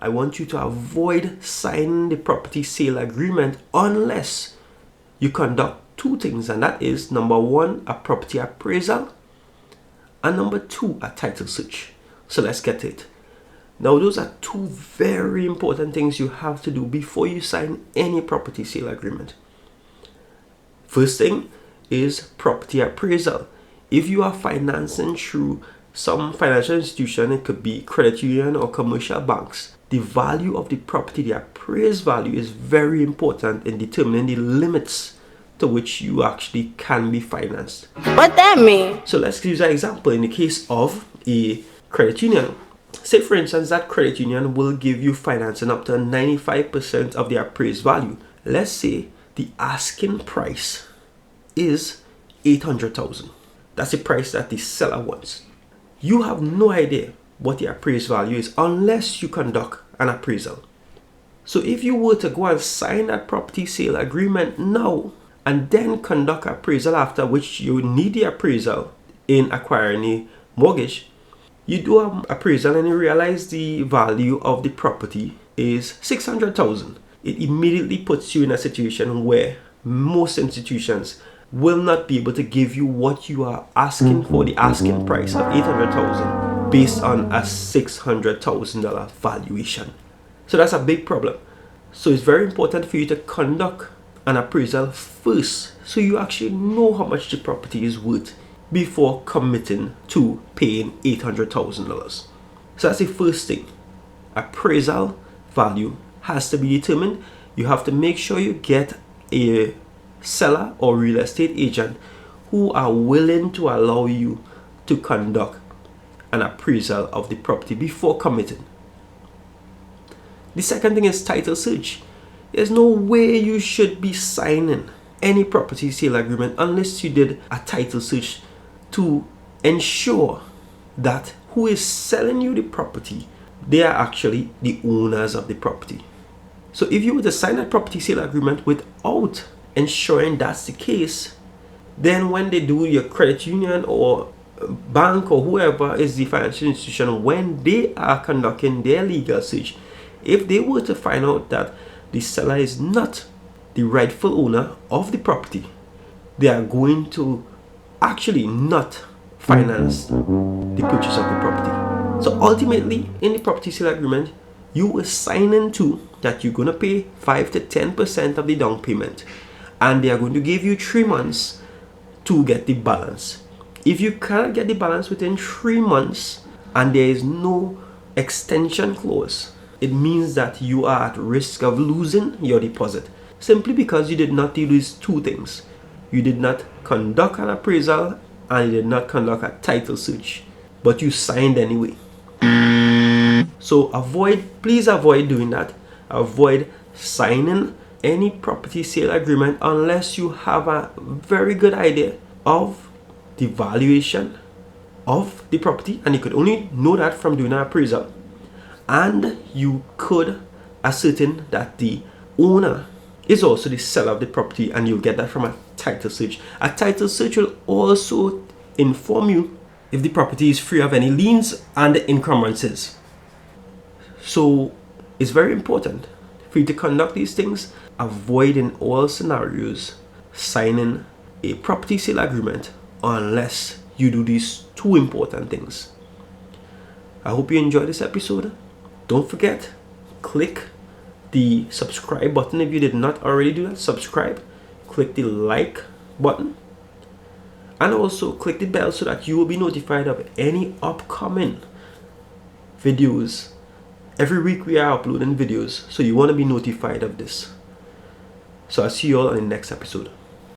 I want you to avoid signing the property sale agreement unless you conduct two things, and that is number one, a property appraisal, and number two, a title search. So let's get it. Now, those are two very important things you have to do before you sign any property sale agreement. First thing is property appraisal. If you are financing through some financial institution, it could be credit union or commercial banks, the value of the property, the appraised value, is very important in determining the limits to which you actually can be financed. What that mean? So let's use an example in the case of a credit union. Say for instance that credit union will give you financing up to 95% of the appraised value. Let's say the asking price is $800,000. That's the price that the seller wants. You have no idea what the appraised value is unless you conduct an appraisal. So if you were to go and sign that property sale agreement now and then conduct appraisal, after which you need the appraisal in acquiring a mortgage, you do an appraisal and you realize the value of the property is $600,000. It immediately puts you in a situation where most institutions will not be able to give you what you are asking for, the asking price of $800,000, based on a $600,000 valuation. So that's a big problem. So it's very important for you to conduct an appraisal first, so you actually know how much the property is worth before committing to paying $800,000. So that's the first thing. Appraisal value has to be determined. You have to make sure you get a seller or real estate agent who are willing to allow you to conduct an appraisal of the property before committing. The second thing is title search. There's no way you should be signing any property sale agreement unless you did a title search to ensure that who is selling you the property, they are actually the owners of the property. So if you were to sign a property sale agreement without ensuring that's the case, then when they do, your credit union or bank or whoever is the financial institution, when they are conducting their legal search, if they were to find out that the seller is not the rightful owner of the property, they are going to actually not finance the purchase of the property. So ultimately, in the property sale agreement, you were signing to that you're going to pay 5 to 10% of the down payment, and they are going to give you 3 months to get the balance. If you cannot get the balance within 3 months and there is no extension clause, it means that you are at risk of losing your deposit, simply because you did not do these two things. You did not conduct an appraisal and you did not conduct a title search, but you signed anyway. So please avoid doing that. Avoid signing any property sale agreement unless you have a very good idea of the valuation of the property, and you could only know that from doing an appraisal, and you could ascertain that the owner is also the seller of the property, and you'll get that from a title search. A title search will also inform you if the property is free of any liens and encumbrances. So it's very important for you to conduct these things. Avoid in all scenarios signing a property sale agreement unless you do these two important things. I hope you enjoyed this episode. Don't forget, click the subscribe button if you did not already do that. Subscribe, click the like button, and also click the bell so that you will be notified of any upcoming videos. Every week we are uploading videos, so you want to be notified of this. So I'll see you all on the next episode.